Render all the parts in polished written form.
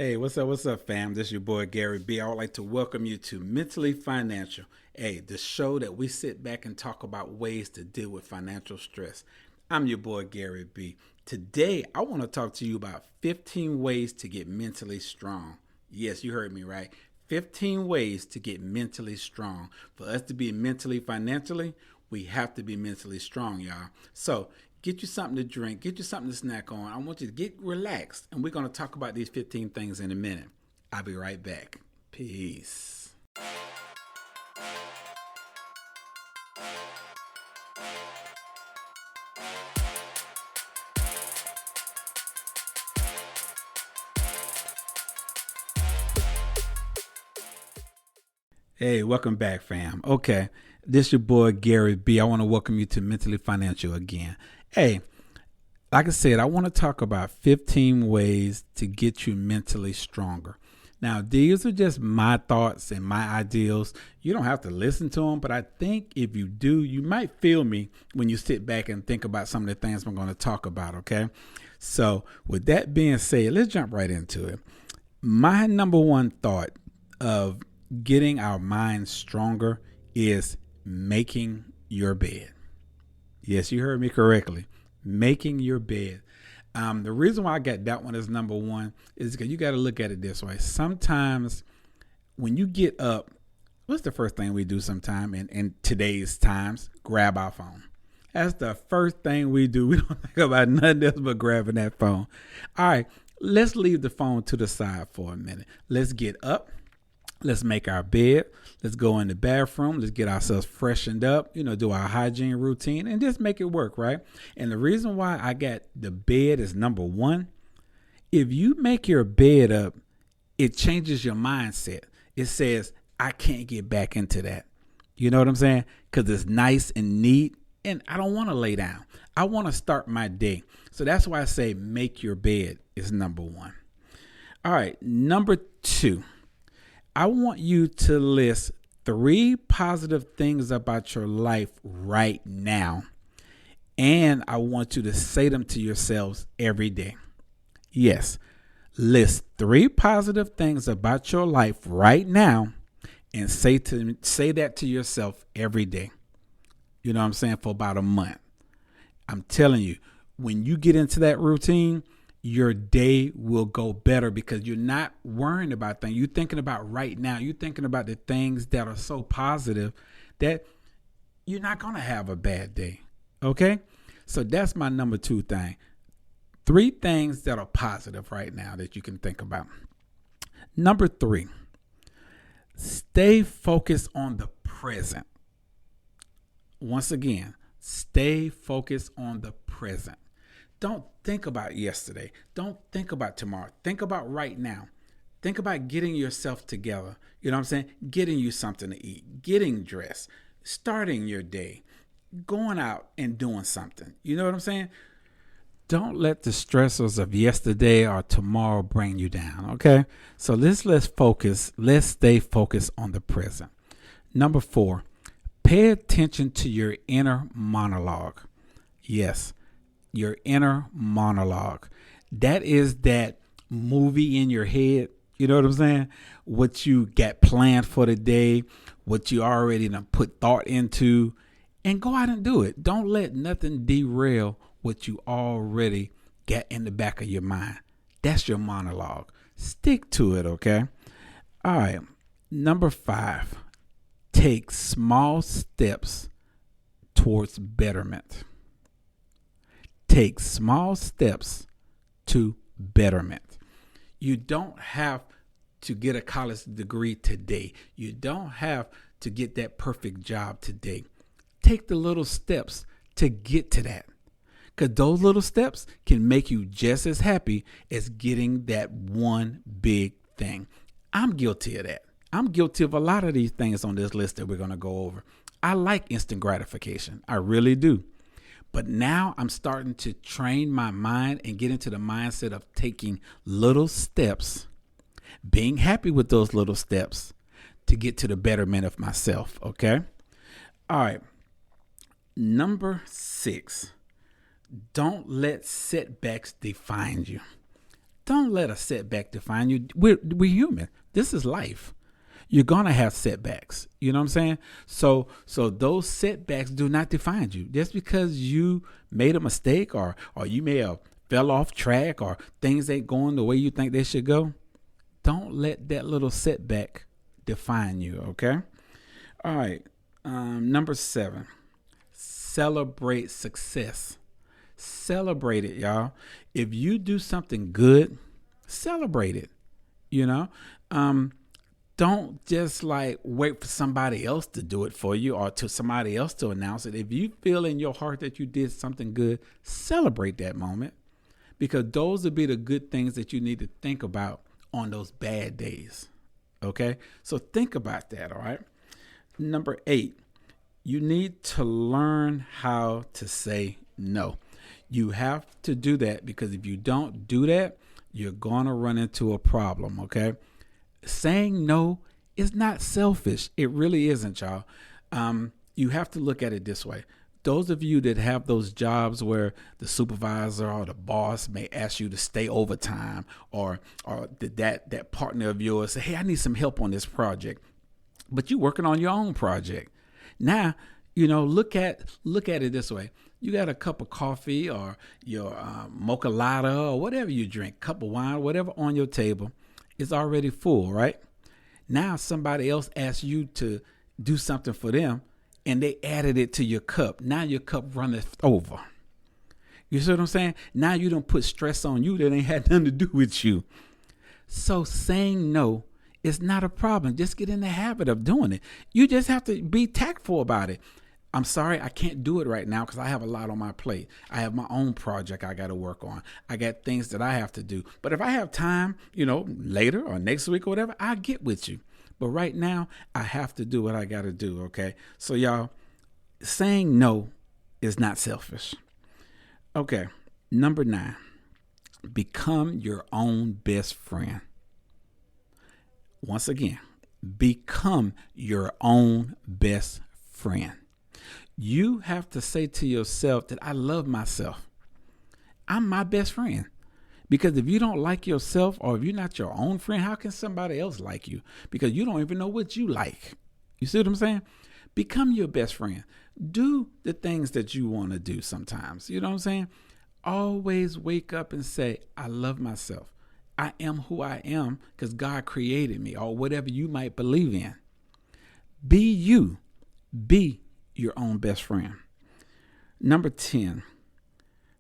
Hey, what's up, fam? This is your boy Gary B. I would like to welcome you to Mentally Financial, the show that we sit back and talk about ways to deal with financial stress. I'm your boy Gary B. Today, I want to talk to you about 15 ways to get mentally strong. Yes, you heard me right. 15 ways to get mentally strong. For us to be mentally financially, we have to be mentally strong, y'all. So get you something to drink, get you something to snack on. I want you to get relaxed, and we're going to talk about these 15 things in a minute. I'll be right back. Peace. Hey, welcome back, fam. Okay, this your boy Gary B. I want to welcome you to Mentally Financial again. Hey, like I said, I want to talk about 15 ways to get you mentally stronger. Now, these are just my thoughts and my ideals. You don't have to listen to them, but I think if you do, you might feel me when you sit back and think about some of the things I'm going to talk about, okay? So, with that being said, let's jump right into it. My number one thought of getting our minds stronger is making your bed. Yes, you heard me correctly. Making your bed. The reason why I got that one as number one is because you got to look at it this way. Sometimes when you get up, what's the first thing we do sometime in today's times? Grab our phone. That's the first thing we do. We don't think about nothing else but grabbing that phone. All right, let's leave the phone to the side for a minute. Let's get up. Let's make our bed. Let's go in the bathroom. Let's get ourselves freshened up, do our hygiene routine and just make it work, right? And the reason why I got the bed as number one, if you make your bed up, it changes your mindset. It says, I can't get back into that. You know what I'm saying? Because it's nice and neat and I don't want to lay down. I want to start my day. So that's why I say make your bed is number one. All right, number two. I want you to list 3 positive things about your life right now. And I want you to say them to yourselves every day. Yes, list 3 positive things about your life right now and say that to yourself every day. You know what I'm saying? For about a month. I'm telling you, when you get into that routine, your day will go better because you're not worrying about things. You're thinking about right now. You're thinking about the things that are so positive that you're not going to have a bad day. Okay? So that's my number 2 thing. 3 things that are positive right now that you can think about. Number 3, stay focused on the present. Once again, stay focused on the present. Don't think about yesterday. Don't think about tomorrow. Think about right now. Think about getting yourself together. You know what I'm saying? Getting you something to eat, getting dressed, starting your day, going out and doing something. You know what I'm saying? Don't let the stressors of yesterday or tomorrow bring you down, okay? So let's focus. Let's stay focused on the present. Number 4, pay attention to your inner monologue. Yes. Your inner monologue. That is that movie in your head. You know what I'm saying? What you got planned for the day, what you already put thought into, and go out and do it. Don't let nothing derail what you already got in the back of your mind. That's your monologue. Stick to it, okay? All right. Number 5, take small steps towards betterment. Take small steps to betterment. You don't have to get a college degree today. You don't have to get that perfect job today. Take the little steps to get to that. Because those little steps can make you just as happy as getting that one big thing. I'm guilty of that. I'm guilty of a lot of these things on this list that we're going to go over. I like instant gratification. I really do. But now I'm starting to train my mind and get into the mindset of taking little steps, being happy with those little steps to get to the betterment of myself, okay? All right. Number 6, don't let setbacks define you. Don't let a setback define you. We're human. This is life. You're gonna have setbacks. You know what I'm saying? So those setbacks do not define you. Just because you made a mistake or you may have fell off track or things ain't going the way you think they should go, don't let that little setback define you. Okay. All right. Number 7, celebrate success. Celebrate it, y'all. If you do something good, celebrate it. You know, don't just like wait for somebody else to do it for you or to somebody else to announce it. If you feel in your heart that you did something good, celebrate that moment, because those will be the good things that you need to think about on those bad days. Okay. So think about that. All right. Number 8, you need to learn how to say no. You have to do that, because if you don't do that, you're going to run into a problem. Okay. Saying no is not selfish. It really isn't, y'all. You have to look at it this way. Those of you that have those jobs where the supervisor or the boss may ask you to stay overtime, or that partner of yours say, hey, I need some help on this project, but you're working on your own project. Now, look at it this way. You got a cup of coffee or your mocha latte or whatever you drink, cup of wine, whatever on your table. It's already full, right? Now somebody else asks you to do something for them, and they added it to your cup. Now your cup runneth over. You see what I'm saying? Now you don't put stress on you that ain't had nothing to do with you. So saying no is not a problem. Just get in the habit of doing it. You just have to be tactful about it. I'm sorry, I can't do it right now because I have a lot on my plate. I have my own project I got to work on. I got things that I have to do. But if I have time, later or next week or whatever, I'll get with you. But right now, I have to do what I got to do, okay? So y'all, saying no is not selfish. Okay, number 9, become your own best friend. Once again, become your own best friend. You have to say to yourself that I love myself. I'm my best friend. Because if you don't like yourself, or if you're not your own friend, how can somebody else like you? Because you don't even know what you like. You see what I'm saying? Become your best friend. Do the things that you want to do sometimes. You know what I'm saying? Always wake up and say, I love myself. I am who I am because God created me, or whatever you might believe in. Be you. Be your own best friend. Number 10,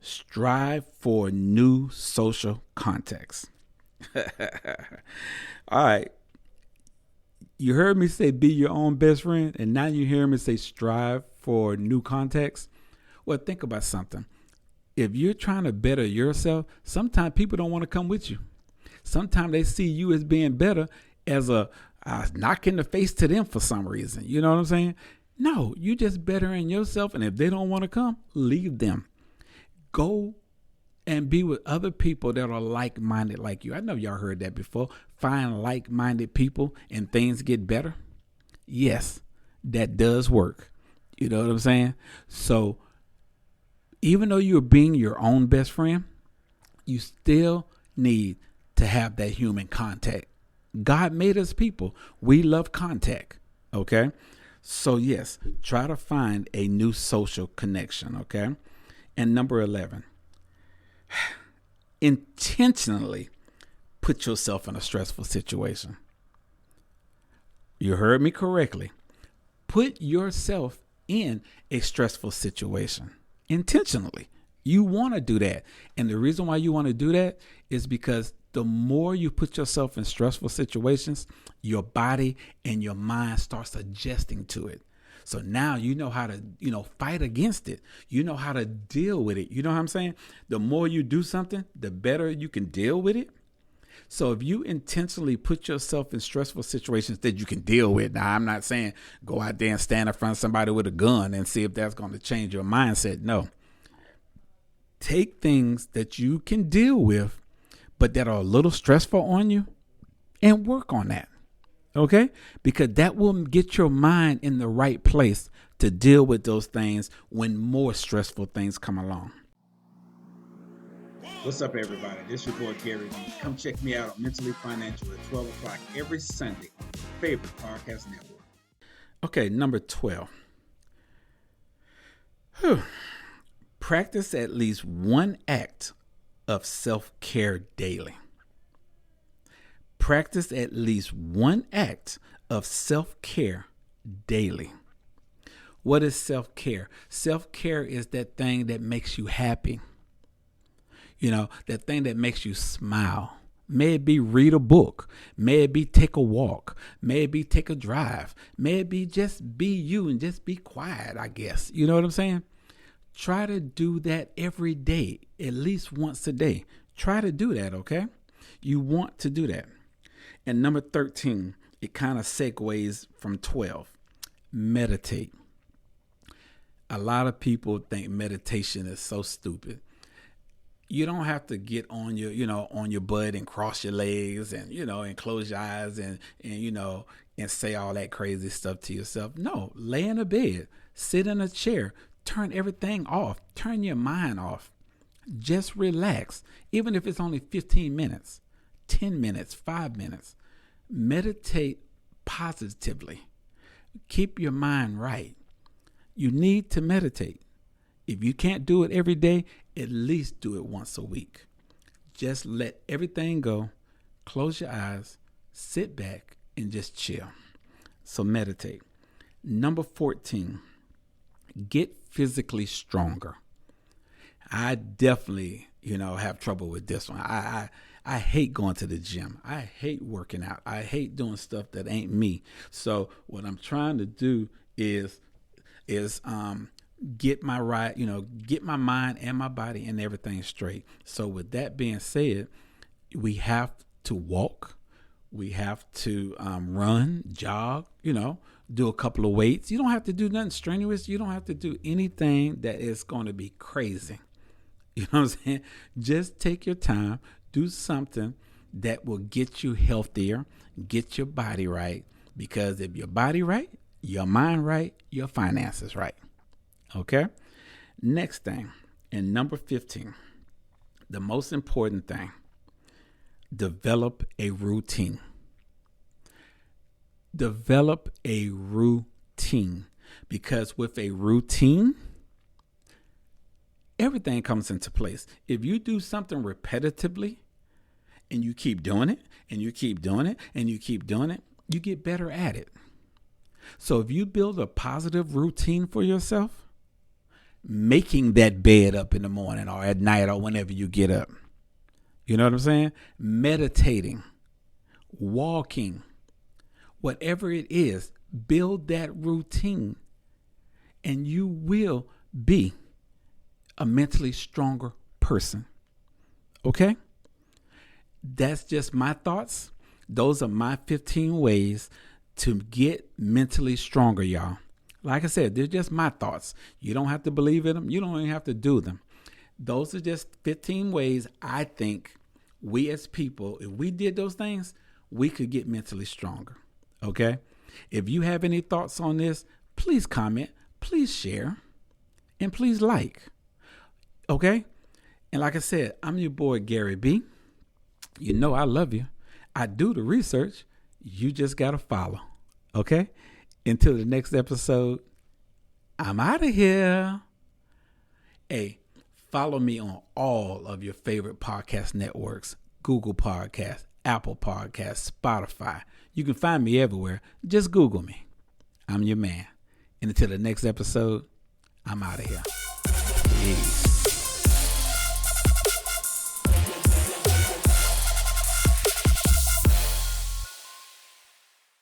strive for new social contacts. All right. You heard me say be your own best friend, and now you hear me say strive for new contacts. Well, think about something. If you're trying to better yourself, sometimes people don't want to come with you. Sometimes they see you as being better as a knock in the face to them for some reason. You know what I'm saying? No, you just bettering yourself, and if they don't want to come, leave them. Go and be with other people that are like-minded like you. I know y'all heard that before. Find like-minded people and things get better. Yes, that does work. You know what I'm saying? So even though you're being your own best friend, you still need to have that human contact. God made us people. We love contact. Okay? So yes, try to find a new social connection. Okay? And number 11, intentionally put yourself in a stressful situation. You heard me correctly. Put yourself in a stressful situation intentionally. You want to do that. And the reason why you want to do that is because the more you put yourself in stressful situations, your body and your mind starts adjusting to it. So now you know how to, fight against it. You know how to deal with it. You know what I'm saying? The more you do something, the better you can deal with it. So if you intentionally put yourself in stressful situations that you can deal with, now I'm not saying go out there and stand in front of somebody with a gun and see if that's going to change your mindset. No. Take things that you can deal with, but that are a little stressful on you, and work on that. Okay? Because that will get your mind in the right place to deal with those things when more stressful things come along. What's up, everybody? This is your boy Gary B. Come check me out on Mentally Financial at 12 o'clock every Sunday on your favorite podcast network. Okay, number 12. Practice at least one act of self-care daily. Practice at least one act of self-care daily. What is self-care? Self-care is that thing that makes you happy. You know, that thing that makes you smile. May it be read a book. May it be take a walk. May it be take a drive. May it be just be you and just be quiet, I guess. You know what I'm saying? Try to do that every day, at least once a day. Try to do that, okay? You want to do that. And number 13, it kind of segues from 12. Meditate. A lot of people think meditation is so stupid. You don't have to get on your butt and cross your legs and, and close your eyes and say all that crazy stuff to yourself. No, lay in a bed, sit in a chair, turn everything off, turn your mind off. Just relax. Even if it's only 15 minutes, 10 minutes, 5 minutes, meditate positively. Keep your mind right. You need to meditate. If you can't do it every day, at least do it once a week. Just let everything go. Close your eyes, sit back, and just chill. So meditate. Number 14, get physically stronger. I definitely, have trouble with this one. I hate going to the gym. I hate working out. I hate doing stuff that ain't me. So what I'm trying to do is get my mind and my body and everything straight. So with that being said, we have to walk. We have to run, jog, do a couple of weights. You don't have to do nothing strenuous. You don't have to do anything that is going to be crazy. You know what I'm saying? Just take your time, do something that will get you healthier, get your body right. Because if your body right, your mind right, your finances right. Okay? Next thing, and number 15, the most important thing, develop a routine. Develop a routine. Because with a routine, everything comes into place. If you do something repetitively and you keep doing it and you keep doing it and you keep doing it, you get better at it. So if you build a positive routine for yourself, making that bed up in the morning or at night or whenever you get up, you know what I'm saying? Meditating, walking, whatever it is, build that routine and you will be a mentally stronger person. Okay? That's just my thoughts. Those are my 15 ways to get mentally stronger, y'all. Like I said, they're just my thoughts. You don't have to believe in them. You don't even have to do them. Those are just 15 ways I think we as people, if we did those things, we could get mentally stronger. Okay? If you have any thoughts on this, please comment, please share, and please like. Okay? And like I said, I'm your boy, Gary B. You know I love you. I do the research. You just got to follow. Okay? Until the next episode, I'm out of here. Hey, follow me on all of your favorite podcast networks, Google Podcasts, Apple Podcasts, Spotify. You can find me everywhere. Just Google me. I'm your man. And until the next episode, I'm out of here. Peace.